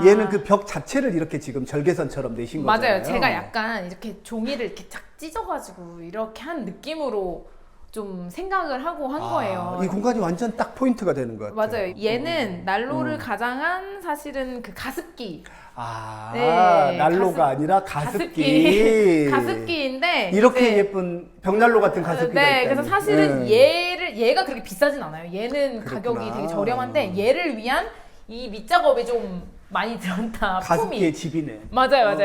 얘는 그 벽 자체를 이렇게 지금 절개선처럼 내신 거잖아요. 맞아요. 제가 약간 이렇게 종이를 이렇게 착 찢어가지고 이렇게 한 느낌으로 좀 생각을 하고 한 거예요. 이 공간이 완전 딱 포인트가 되는 것 같아요. 맞아요. 얘는 난로를 가장한 사실은 그 가습기. 네, 난로가 아니라 가습기. 가습기인데 이렇게 이제 예쁜 벽난로 같은 가습기가 네, 있다니. 그래서 사실은 네. 얘가 그렇게 비싸진 않아요. 얘는 그렇구나. 가격이 되게 저렴한데 얘를 위한 이 밑작업이 좀 많이 들었다. 가습기의 품이. 집이네. 맞아요.